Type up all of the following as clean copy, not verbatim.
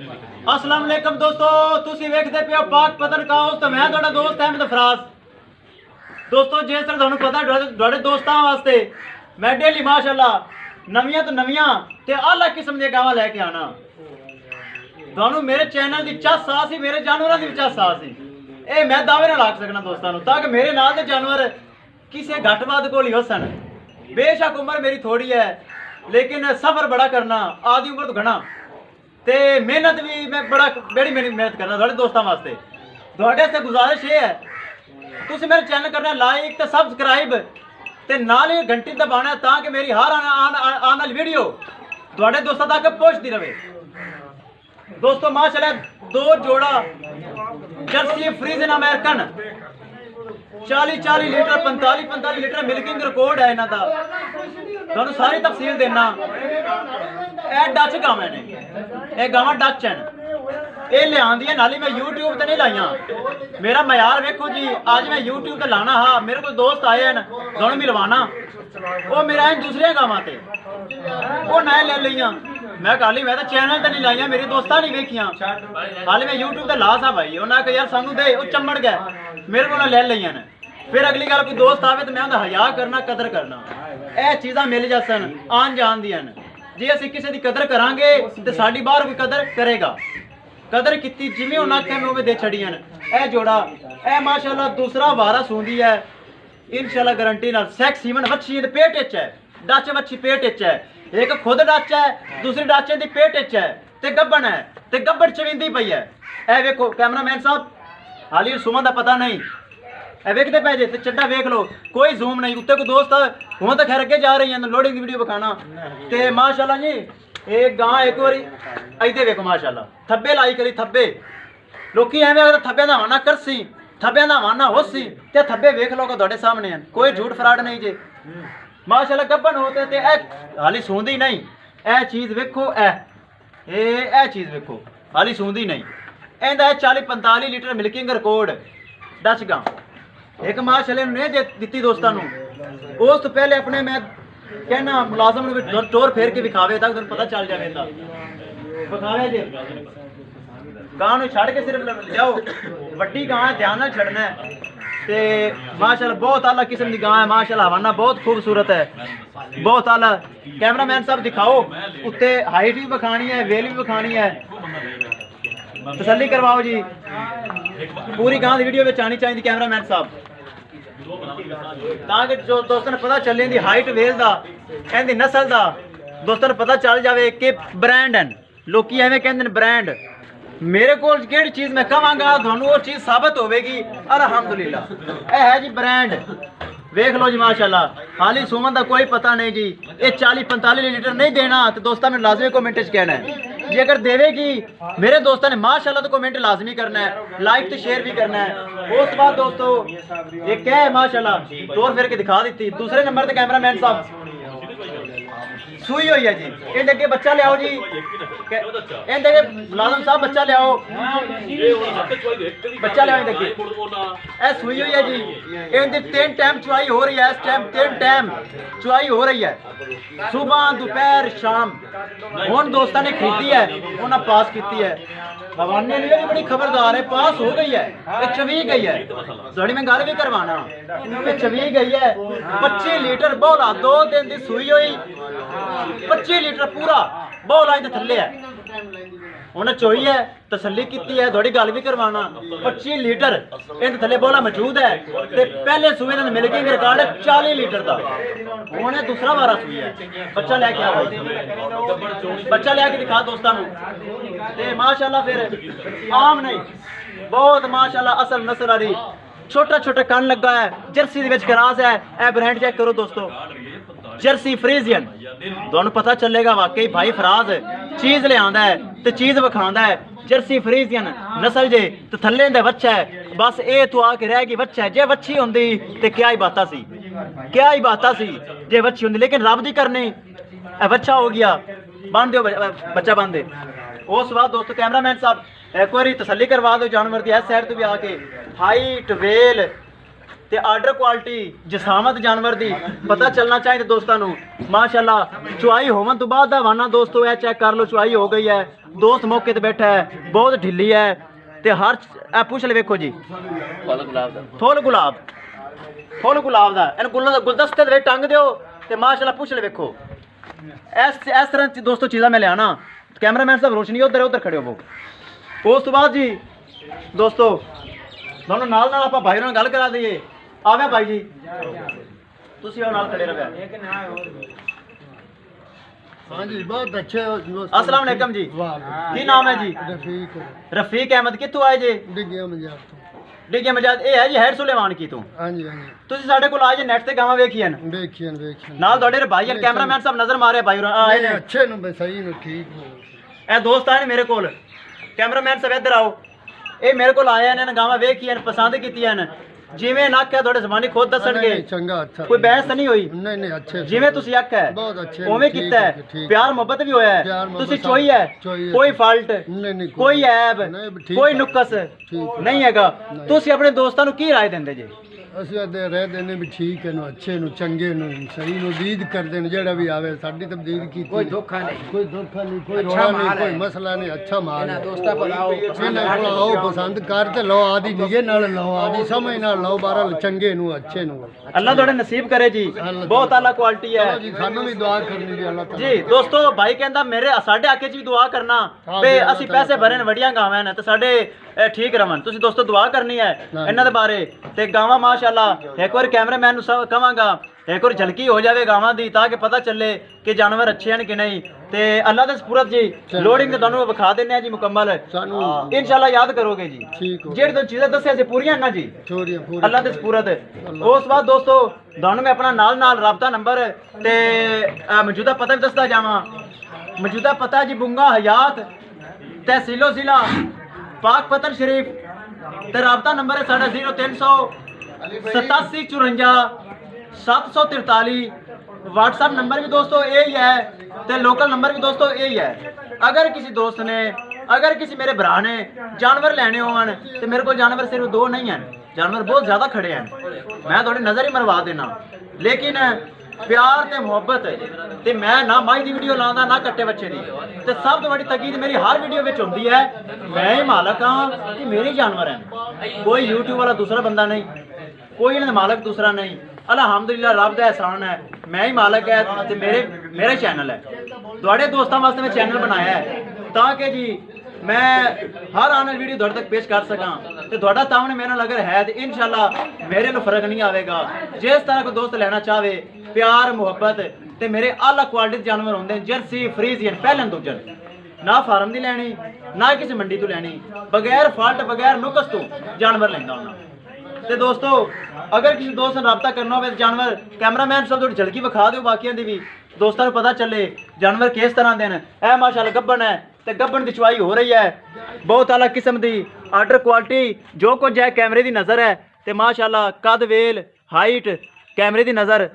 अस्सलाम वालेकुम दोस्तों, तुसी वेखदे पियो पाक पत्रकार हाउस ते मैं तुहाडा दोस्त अहमद फराज। दोस्तों जिस तरह तुहानू पता तुहाडे दोस्तां वास्ते मैं डेली माशाअल्लाह नवियां तो नवियां ते आला किस्म दी गावां लैके आना। तुहानू मेरे चैनल दी चाह सा सी, मेरे जानवरां दी चाह सा सी, ए मैं दावे नाल आख सकना दोस्तां नू, ताकि मेरे नाल दे जानवर किसी घट वध कोल ही होसन। बेशक उम्र मेरी थोड़ी है लेकिन सफर बड़ा करना, आधी उम्र तो घना ते मेहनत भी मैं बड़ी मेहनत करना थोड़े दोस्तों वास्ते। थोड़े से गुजारिश ये है तुम मेरे चैनल करना लाइक ते सबसक्राइब ते नाल ही घंटी दबाना ताकि मेरी हर आने वाली वीडियो थोड़े दोस्तों तक पहुंचती रहे। दोस्तों माशाल्लाह दो जोड़ा jersey friesian American 40 litre 45 litre milking record है इन्हों का, तुहानू सारी तफसील देना। ए डच गावां ने, ये गावां डच हैं, ये लिया नाली मैं यूट्यूब ते नहीं लाइया। मेरा मयार वेखो जी, अज मैं यूट्यूब ते लाना हा, मेरे को दोस्त आए हैं दोनों मिलवाना, वो मेरा है दूसरिया गावां ते वो नए ले लिया। मैं कल मैं तो चैनल ते नहीं लाइया, मेरे दोस्तां नहीं वेखियां, हाले मैं यूट्यूब ते ला सा भाई, उन्हें आखिया यार सानू दे, वो चमड़ गए मेरे को ले लिया ने। फिर अगली गल कोई दोस्त आवे तो मैं उनका हया करना, कदर करना, यह चीज़ां मिल जासन आन जान दियां ने। जे असीं किसी की कदर करांगे तो साडी बाहर कोई कदर करेगा। कदर की जिमें उन्हें आख्या मैं उवें दे छड़ियां ने। यह जोड़ा यह माशाअल्लाह दूसरा वारा सूंदी है इंशाअल्लाह गारंटी नाल। सैक्स सीमन वच्छी दे पेट च है, डच वच्छी पेट च है, एक खुद डच है, दूसरी डच दी पेट च है ते गब्बन है ते गब्बन चविंदी पई है। ए वेखो कैमरामैन साहब, हाली सुमन का पता नहीं, वेखते पे जे चड्डा वेख लो, कोई जूम नहीं। उत्ते को दोस्त हुण तो खैर अगे जा रही है लोडिंग की वीडियो बखाना ते माशाअल्लाह जी एक गां एक बारी इधे वेखो माशाअल्लाह थब्बे लाई करी थब्बे लोकी एवें अगर थब्बे दा हवाना करसी, थब्बे दा हवाना होसी ते थब्बे वेख लो तुहाडे सामने हैं, कोई झूठ फराड नहीं जे माशाअल्लाह। गब्बन होते ते हाली सूंदी नहीं, ए चीज़ वेखो, ए चीज़ वेखो हाली सूंदी नहीं। इहदा 40-45 लीटर मिल्किंग रिकॉर्ड डच गां एक माशाअल्लाह ने दी दोस्तों नू। उस तो पहले अपने मैं कहना मुलाजम नू टोर फेर के विखावे तक तुहानू पता चल जाए विखावे जे गां नू छड़ के सिर्फ जाओ, वड्डी गां है ध्यान नाल छड़ना है ते माशाअल्लाह बहुत आला किस्म की गां है माशाअल्लाह। हवाना बहुत खूबसूरत है, बहुत आला। कैमरामैन साहब दिखाओ, उत्ते हाइट भी बखानी है, वेल भी बखानी है, तसल्ली करवाओ जी। पूरी गां की वीडियो में आनी चाहिए कैमरामैन साहब, ताकि जो दोस्तों ने पता चले दी हाइट वेल दा इहदी नस्ल दा दोस्तों ने पता चल जाए कि ब्रांड हैं। लोग एवं कहते हैं ब्रांड, मेरे को केड़ी चीज़ मैं कहांगा थानू वो चीज़ साबित होगी अल्हम्दुलिल्लाह। यह है जी ब्रांड, वेख लो जी माशाअल्लाह। हाली सुमन का कोई पता नहीं जी, ये 40-45 लीटर नहीं देना तो दोस्तों में लाजमी कमेंट कहना है जी, अगर देवेगी मेरे दोस्तों ने माशाअल्लाह तो कमेंट लाजमी करना है, लाइक तो शेयर भी करना है। उस बाद दोस्तों ये क्या है माशाअल्लाह तोड़ फिर के दिखा दी। दूसरे नंबर पे कैमरामैन साहब सूई हुई है जी, इन अगे बच्चा लियाओ जी, इन अगे मुलाजम साहब बच्चा लियाओ, बच्चा लियाओ इन अगे। ए सूई हुई है जी, इन 3 टाइम चुवाई हो रही है, इस टाइम 3 टाइम चुवाई हो रही है, सुबह दोपहर शाम। हुण दोस्तों ने खरीदी है, उन्हें पास की है, हवाने ने भी बड़ी खबरदार है, पास हो गई है, ये चवी गई है। थोड़ी मैं गल भी करवाना, ये चवी गई है 25 लीटर बोला 2 दिन की सूई हुई, 25 लीटर पूरा बोला इधर थले है, उन्हें चोई है तसल्ली की है, थोड़ी गल भी करवाना। 25 लीटर इन थले बोला मौजूद है ते पहले सूए का मिल्किंग रिकॉर्ड 40 लीटर का, उन्हें दूसरा वारा सूई है। बच्चा लेके आ भाई, बच्चा लेके दिखा दोस्तों ते माशाअल्लाह। फिर आम नहीं, बहुत माशाअल्लाह असल नस्ल वाली, छोटा छोटा कान लगा है, जर्सी दे क्रास है। ए ब्रांड चेक करो दोस्तों, जर्सी फ्रीजियन, तुहानू पता चलेगा वाकई भाई फराज चीज़ ले आंदा है तो चीज़ विखांदा है। जर्सी फ्रीजियन नस्ल जे तो थले दे बच्चा है, बस ये तो आके रह गई बच्चा है। जे बच्ची होंदी तो क्या ही बात सी, क्या ही बात सी जे बच्ची होंदी, लेकिन रब दी करनी बच्चा हो गया, बन दो बच्चा बन दे। उस बाद दोस्तों कैमरामैन साहब एक बार तसल्ली करवा दो जानवर की, इस साइड तो भी आके हाइट वेल ਤੇ ਆਰਡਰ ਕੁਆਲਿਟੀ ਜਸਾਮਤ ਜਾਨਵਰ ਦੀ ਪਤਾ ਚੱਲਣਾ ਚਾਹੀਦਾ ਦੋਸਤਾਂ ਨੂੰ। ਮਾਸ਼ਾਅੱਲਾ ਚੁਆਈ ਹੋਵਣ ਤੋਂ ਬਾਅਦ ਦਾ ਹਵਾਨਾ ਦੋਸਤੋ ਇਹ ਚੈੱਕ ਕਰ ਲਓ, ਚੁਆਈ ਹੋ ਗਈ ਹੈ। ਦੋਸਤ ਮੌਕੇ ਤੇ ਬੈਠਾ ਹੈ, ਬਹੁਤ ਢਿੱਲੀ ਹੈ ਤੇ ਹਰ ਇਹ ਪੁੱਛ ਲੈ ਵੇਖੋ ਜੀ, ਫੁੱਲ ਗੁਲਾਬ ਦਾ ਇਹਨੂੰ ਗੁਲਦਸਤੇ ਦੇ ਵਿੱਚ ਟੰਗ ਦਿਓ ਤੇ ਮਾਸ਼ਾਅੱਲਾ ਪੁੱਛ ਲੈ ਵੇਖੋ। ਇਸ ਤਰ੍ਹਾਂ ਦੋਸਤੋ ਚੀਜ਼ਾਂ ਮੈਂ ਲਿਆਣਾ। ਕੈਮਰਾਮੈਨ ਸਾਹਿਬ ਰੋਸ਼ਨੀ ਉਧਰ ਖੜੇ ਹੋਵੋ। ਉਸ ਤੋਂ ਬਾਅਦ ਜੀ ਦੋਸਤੋ ਤੁਹਾਨੂੰ ਨਾਲ ਆਪਾਂ ਭਾਈ ਨਾਲ ਗੱਲ ਕਰਾ ਦਈਏ। ਆਵੇ ਭਾਈ ਜੀ ਤੁਸੀਂ ਉਹ ਨਾਲ ਖੜੇ ਰਹੋ। हाँ जी बहुत अच्छे। अस्सलाम वालेकुम जी, की नाम है जी? रफीक अहमद। कित्थों आए जी? डिग्गिया मजाद। ये है जी हैड सुलेमान की तू। हाँ जी हाँ जी। ਤੁਸੀਂ ਸਾਡੇ ਕੋਲ ਆਏ ਜੇ ਨੈਟ ਤੇ ਗਾਵਾਂ ਵੇਖੀਆਂ ਨਾਲ ਤੁਹਾਡੇ ਭਾਈ ਕੈਮਰਾਮੈਨ ਸਾਹਿਬ ਨਜ਼ਰ ਮਾਰੇ ਭਾਈ ਆਏ ਨੇ अच्छे नु सही नु ठीक हो। ਇਹ ਦੋਸਤ ਆਏ ਨੇ ਮੇਰੇ ਕੋਲ। ਕੈਮਰਾਮੈਨ ਸਾਹਿਬ ਇੱਧਰ ਆਓ। ਇਹ ਮੇਰੇ ਕੋਲ ਆਏ ਨੇ ਗਾਵਾਂ ਵੇਖੀਆਂ ਪਸੰਦ ਕੀਤੀਆਂ ਨੇ। ਜਿਵੇਂ ਨੱਕ ਹੈ ਤੁਹਾਡੇ ਜ਼ਬਾਨੀ ਖੁਦ ਦੱਸਣਗੇ। ਚੰਗਾ ਅੱਛਾ ਕੋਈ ਬਹਿਸ ਤਾਂ ਨਹੀਂ ਹੋਈ। ਨਹੀਂ ਅੱਛੇ ਜਿਵੇਂ ਤੁਸੀਂ ਅੱਖ ਹੈ ਬਹੁਤ ਅੱਛੇ ਉਵੇਂ ਕੀਤਾ ਹੈ। ਪਿਆਰ ਮੁਹੱਬਤ ਵੀ ਹੋਇਆ ਹੈ। ਤੁਸੀਂ ਚੋਈ ਹੈ, ਕੋਈ ਫਾਲਟ ਕੋਈ ਐਬ ਕੋਈ ਨੁਕਸ ਨਹੀਂ ਹੈਗਾ। ਤੁਸੀਂ ਆਪਣੇ ਦੋਸਤਾਂ ਨੂੰ ਕੀ ਰਾਏ ਦਿੰਦੇ ਜੀ? ਅਸੀਂ ਆਦੇ ਰਹਿ ਦੇਨੇ ਵੀ ਠੀਕ ਹੈ ਨੂੰ ਅੱਛੇ ਨੂੰ ਚੰਗੇ ਨੂੰ ਸਹੀ ਨੂੰ ਦੀਦ ਕਰਦੇ ਨੇ। ਜਿਹੜਾ ਵੀ ਆਵੇ ਸਾਡੀ ਤਬਦੀਲ ਕੀਤੀ ਕੋਈ ਧੋਖਾ ਨਹੀਂ ਕੋਈ ਰੋਣਾ ਨਹੀਂ ਕੋਈ ਮਸਲਾ ਨਹੀਂ। ਅੱਛਾ ਮਾਲ ਹੈ ਦੋਸਤਾਂ ਕੋਲ ਆਓ ਪਸੰਦ ਕਰ ਤੇ ਲਓ ਆਦੀ ਨਿਗੇ ਨਾਲ ਲਓ ਆਦੀ ਸਮਝ ਨਾਲ ਲਓ ਬਾਹਰ ਚੰਗੇ ਨੂੰ ਅੱਛੇ ਨੂੰ। ਅੱਲਾ ਤੁਹਾਡੇ ਨਸੀਬ ਕਰੇ ਜੀ। ਬਹੁਤ ਆਲਾ ਕੁਆਲਿਟੀ ਹੈ ਜੀ। ਸਾਨੂੰ ਵੀ ਦੁਆ ਕਰਨੀ ਜੀ ਅੱਲਾ ਤਾਲਾ ਜੀ। ਦੋਸਤੋ ਭਾਈ ਕਹਿੰਦਾ ਮੇਰੇ ਸਾਡੇ ਆਕੇ ਚ ਵੀ ਦੁਆ ਕਰਨਾ ਵੀ ਅਸੀਂ ਪੈਸੇ ਭਰੇ ਨੇ ਵੜੀਆਂ ਗਾਵਾਂ ਨੇ ਤੇ ਸਾਡੇ ਠੀਕ ਰਵਣ। ਤੁਸੀਂ ਦੋਸਤੋ ਦੁਆ ਕਰਨੀ ਹੈ ਇਹਨਾਂ ਦੇ ਬਾਰੇ ਤੇ ਗਾਵਾਂ ਮਾਸ਼ਾਅੱਲਾ। ਇੱਕ ਵਾਰ ਕੈਮਰਾਮੈਨ ਨੂੰ ਕਹਾਂਗਾ ਇੱਕ ਵਾਰ ਝਲਕੀ ਹੋ ਜਾਵੇ ਗਾਵਾਂ ਦੀ ਤਾਂ ਕਿ ਪਤਾ ਚੱਲੇ ਕਿ ਜਾਨਵਰ ਅੱਛੇ ਹਨ ਕਿ ਨਹੀਂ। ਤੇ ਅੱਲਾ ਦੇ ਸਪੁਰਦ ਜੀ ਲੋਡਿੰਗ ਤੇ ਤੁਹਾਨੂੰ ਵਿਖਾ ਦਿੰਨੇ ਆ ਜੀ ਮੁਕੰਮਲ। ਇਨਸ਼ਾਅੱਲਾ ਯਾਦ ਕਰੋਗੇ ਜੀ। ਜਿਹੜੀ ਦੋ ਚੀਜ਼ਾਂ ਦੱਸਿਆ ਸੀ ਪੂਰੀਆਂ ਨਾ ਜੀ ਅੱਲਾ ਦੇ ਸਪੁਰਦ। ਉਸ ਬਾਅਦ ਦੋਸਤੋ ਤੁਹਾਨੂੰ ਮੈਂ ਆਪਣਾ ਨਾਲ ਰਾਬਤਾ ਨੰਬਰ ਤੇ ਮੌਜੂਦਾ ਪਤਾ ਵੀ ਦੱਸਦਾ ਜਾਵਾਂ। ਮੌਜੂਦਾ ਪਤਾ ਜੀ ਬੁੰਗਾ ਹਯਾਤ ਤਹਿਸੀਲੋ ਜ਼ਿਲ੍ਹਾ पाक पतन शरीफ। ते राबता नंबर है साढ़ा 038754 व्हाट्सअप नंबर भी दोस्तों यही है ते लोकल नंबर भी दोस्तों यही है। अगर किसी दोस्त ने अगर किसी मेरे भरा ने जानवर लेने होवन तो मेरे को जानवर सिर्फ 2 नहीं हैं, जानवर बहुत ज़्यादा खड़े हैं। मैं थोड़ी नज़र ही मरवा देना लेकिन प्यार ते मुहब्बत ते मैं ना माई दी वीडियो लांदा ना कट्टे बच्चे दी। ते सब तो बड़ी तकीद मेरी हर वीडियो में होंदी है मैं ही मालक हाँ कि मेरे जानवर हैं। कोई यूट्यूब वाला दूसरा बंदा नहीं, कोई इन्हें मालक दूसरा नहीं। अलहमदुलिल्लाह रब दा एहसान है मैं ही मालक है ते मेरे चैनल है। तुहाडे दोस्तों वास्ते मैं चैनल बनाया है ताकि जी मैं हर आने वीडियो तुहाडे तक पेश कर सकां ते तुहाडा तामन मेरे नाल अगर है तो इंशाअल्लाह मेरे नु फर्क नहीं आवेगा। जिस तरह कोई दोस्त लेना चाहे प्यार मुहब्बत ते मेरे आला क्वालिटी जानवर होंदे जर्सी फ्रीजियन पहलन दूजन ना फार्म दी लैनी ना किसी मंडी तो लैनी बगैर फाल्ट बगैर नुकस तो जानवर लेंदा होना। ते दोस्तों अगर किसी दोस्त ने रब्ता करना हो जानवर कैमरामैन सब थोड़ी झलकी विखा दो बाकियां दी भी दोस्तों को पता चले जानवर किस तरह दे न। ए माशाअल्लाह गब्बन है ते गब्बन की चुवाई हो रही है बहुत आला किस्म दी आर्डर क्वालिटी जो कुछ है कैमरे की नज़र है ते माशाअल्लाह कद वेल हाइट कैमरे की नज़र।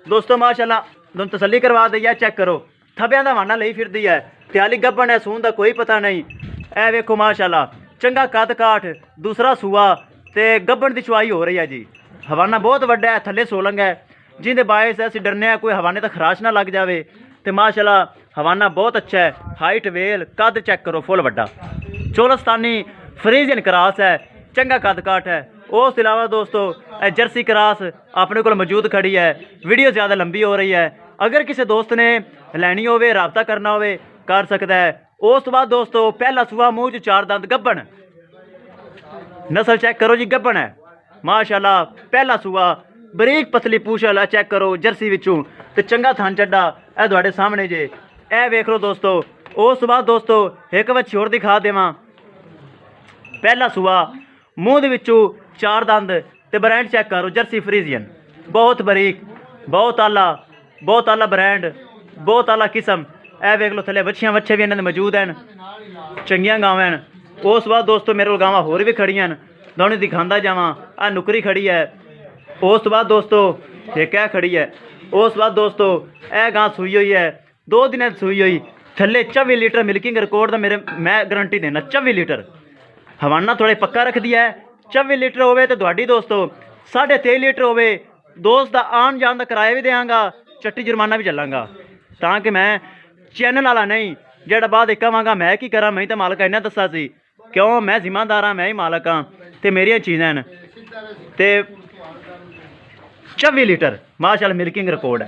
दोस्तों माशाअल्लाह तुम तसल्ली करवा दी है। चेक करो थब्बियां दा वाना लई फिरदी है त्याली गब्बन है सून का कोई पता नहीं। ए वेखो माशाअल्लाह चंगा कद काठ दूसरा सूआ ते गब्बन की चुवाई हो रही है जी। हवाना बहुत वड्डा है थले सोलंग है जिंदे बायस असीं डरने कोई हवाने तक खराश ना लग जाए ते माशाअल्लाह हवाना बहुत अच्छा है। हाइट वेल कद चेक करो फुल वड्डा चोलस्तानी फ्रीजियन क्रॉस है चंगा कद काठ है। उस अलावा दोस्तों जर्सी क्रॉस अपने को मौजूद खड़ी है। वीडियो ज़्यादा लंबी हो रही है अगर किसी दोस्त ने लैनी हो रबता करना हो कर सकता है। उस तो बाद दोस्तों पहला सूआ मूँह च 4 दंद गब्बन नस्ल चेक करो जी गब्बन है माशाअल्लाह पहला सूआ बरीक पतली पूछ वाला चेक करो जर्सी विचों ते चंगा थान चड्डा ए तुहाडे सामने जे ए वेख लो दोस्तों। उस बाद दोस्तों एक वच्छी होर दिखा देवां। पहला सूआ मूँह दे विचों 4 दंद ते ब्रांड चेक करो जर्सी फ्रीजियन बहुत बरीक बहुत आला ब्रांड बहुत आला किस्म। ए वेख लो थले वच्छियां वच्छे भी इन्हां दे मौजूद हैं चंगियां गावां हैं। उस बाद दोस्तों मेरे कोल गावां होर भी खड़ियां न तुहानूं दिखांदा जावां। आ नुकरी खड़ी है। उस बाद दोस्तों एक है खड़ी है। उस बाद दोस्तों ए गां सूई हुई है 2 दिन सूई हुई थले 24 लीटर मिल्किंग रिकॉर्ड का मैं गारंटी देना 24 लीटर हवाना थोड़े पक्का रख दिया है। 24 लीटर होवे तो तुहाडी दोस्तों 23.5 ਲੀਟਰ ਹੋਵੇ, ਦੋਸਤ ਦਾ ਆਉਣ ਜਾਣ ਦਾ ਕਿਰਾਇਆ ਵੀ ਦੇਵਾਂਗਾ, ਚੱਟੀ ਜੁਰਮਾਨਾ ਵੀ ਚੱਲਾਂਗਾ, ਤਾਂ ਕਿ ਮੈਂ ਚੈਨਲ ਵਾਲਾ ਨਹੀਂ ਜਿਹੜਾ ਬਾਅਦ ਕਹਾਂਗਾ ਮੈਂ ਕੀ ਕਰਾਂ, ਮੈਂ ਤਾਂ ਮਾਲਕ ਇੰਨਾ ਦੱਸਾ ਸੀ, ਕਿਉਂ ਮੈਂ ਜ਼ਿੰਮੇਦਾਰ ਹਾਂ, ਮੈਂ ਹੀ ਮਾਲਕ ਹਾਂ ਤੇ ਮੇਰੀਆਂ ਚੀਜ਼ਾਂ ਨੇ। ਤੇ 24 ਲੀਟਰ ਮਾਸ਼ਾਅੱਲਾ ਮਿਲਕਿੰਗ ਰਿਕਾਰਡ ਹੈ।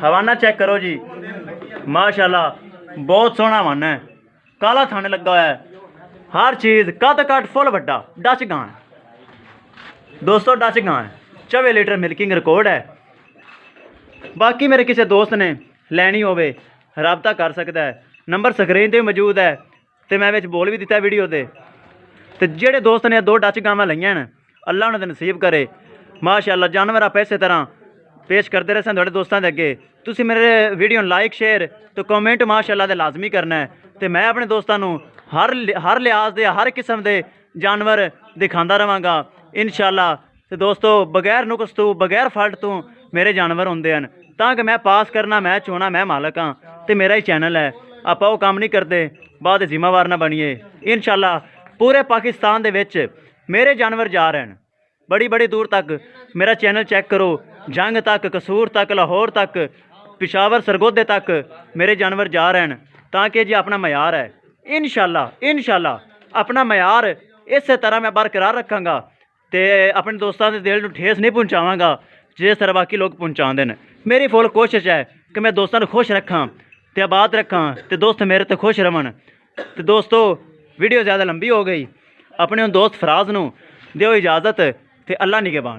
ਹਵਾਨਾ ਚੈੱਕ ਕਰੋ ਜੀ, ਮਾਸ਼ਾਅੱਲਾ ਬਹੁਤ ਸੋਹਣਾ ਹਵਾਨਾ ਹੈ, ਕਾਲਾ ਥਣ ਲੱਗਾ ਹੋਇਆ ਹੈ, ਹਰ ਚੀਜ਼ ਕੱਦ ਕੱਟ ਫੁੱਲ ਵੱਡਾ ਡਚ ਗਾਂ ਦੋਸਤੋ, ਡਚ ਗਾਂ ਹੈ, 24 ਲੀਟਰ ਮਿਲਕਿੰਗ ਰਿਕਾਰਡ ਹੈ। ਬਾਕੀ ਮੇਰੇ ਕਿਸੇ ਦੋਸਤ ਨੇ ਲੈਣੀ ਹੋਵੇ ਰਾਬਤਾ ਕਰ ਸਕਦਾ ਹੈ, ਨੰਬਰ ਸਕਰੀਨ ਤੇ ਮੌਜੂਦ ਹੈ ਤੇ ਮੈਂ ਵਿੱਚ ਬੋਲ ਵੀ ਦਿੱਤਾ ਵੀਡੀਓ ਤੇ ਜਿਹੜੇ ਦੋਸਤ ਨੇ 2 ਡਚ ਗਾਵਾਂ ਲਈਆਂ ਨੇ ਅੱਲਾ ਉਹਨਾਂ ਦੇ ਨਸੀਬ ਕਰੇ। ਮਾਸ਼ਾਅੱਲਾ ਜਾਨਵਰ ਆਪਾਂ ਇਸੇ ਤਰ੍ਹਾਂ ਪੇਸ਼ ਕਰਦੇ ਰਹੇ ਤੁਹਾਡੇ ਦੋਸਤਾਂ ਦੇ ਅੱਗੇ। ਤੁਸੀਂ ਮੇਰੇ ਵੀਡੀਓ ਨੂੰ ਲਾਈਕ ਸ਼ੇਅਰ ਤੇ ਕਮੈਂਟ ਮਾਸ਼ਾਅੱਲਾ ਦੇ ਲਾਜ਼ਮੀ ਕਰਨਾ ਹੈ ਤੇ ਮੈਂ ਆਪਣੇ ਦੋਸਤਾਂ ਨੂੰ ਹਰ ਲਿਹਾਜ਼ ਦੇ ਹਰ ਕਿਸਮ ਦੇ ਜਾਨਵਰ ਦਿਖਾਉਂਦਾ ਰਵਾਂਗਾ ਇਨਸ਼ਾਅੱਲਾ। ਤੇ ਦੋਸਤੋ ਬਗੈਰ ਨੁਕਸ ਤੋਂ ਬਗੈਰ ਫਾਲਟ ਤੋਂ ਮੇਰੇ ਜਾਨਵਰ ਹੁੰਦੇ ਹਨ, ਤਾਂ ਕਿ ਮੈਂ ਪਾਸ ਕਰਨਾ, ਮੈਂ ਚੋਣਾ, ਮੈਂ ਮਾਲਕ ਹਾਂ ਤੇ ਮੇਰਾ ਹੀ ਚੈਨਲ ਹੈ। ਆਪਾਂ ਉਹ ਕੰਮ ਨਹੀਂ ਕਰਦੇ ਬਾਅਦ ਜ਼ਿੰਮੇਵਾਰ ਨਾ ਬਣੀਏ। ਇਨਸ਼ਾਅੱਲਾ ਪੂਰੇ ਪਾਕਿਸਤਾਨ ਦੇ ਵਿੱਚ ਮੇਰੇ ਜਾਨਵਰ ਜਾ ਰਹੇ ਹਨ, ਬੜੀ ਦੂਰ ਤੱਕ। ਮੇਰਾ ਚੈਨਲ ਚੈੱਕ ਕਰੋ, ਜੰਗ ਤੱਕ, ਕਸੂਰ ਤੱਕ, ਲਾਹੌਰ ਤੱਕ, ਪਿਸ਼ਾਵਰ, ਸਰਗੋਧੇ ਤੱਕ ਮੇਰੇ ਜਾਨਵਰ ਜਾ ਰਹੇ ਹਨ, ਤਾਂ ਕਿ ਜੀ ਆਪਣਾ ਮਿਆਰ ਹੈ ਇਨਸ਼ਾਅੱਲਾ ਆਪਣਾ ਮਿਆਰ ਇਸੇ ਤਰ੍ਹਾਂ ਮੈਂ ਬਰਕਰਾਰ ਰੱਖਾਂਗਾ ਤੇ ਆਪਣੇ ਦੋਸਤਾਂ ਦੇ ਦਿਲ ਨੂੰ ਠੇਸ ਨਹੀਂ ਪਹੁੰਚਾਵਾਂਗਾ ਜਿਸ ਤਰ੍ਹਾਂ ਬਾਕੀ ਲੋਕ ਪਹੁੰਚਾਉਂਦੇ ਨੇ। ਮੇਰੀ ਫੁੱਲ ਕੋਸ਼ਿਸ਼ ਹੈ ਕਿ ਮੈਂ ਦੋਸਤਾਂ ਨੂੰ ਖੁਸ਼ ਰੱਖਾਂ ਤੇ ਆਬਾਦ ਰੱਖਾਂ ਤੇ ਦੋਸਤ ਮੇਰੇ ਤੇ ਖੁਸ਼ ਰਹਿਣ। ਤੇ ਦੋਸਤੋ ਵੀਡੀਓ ज़्यादा लंबी हो गई, अपने उन दोस्त फराज नू दिओ इजाज़त ते अल्लाह निगहबान।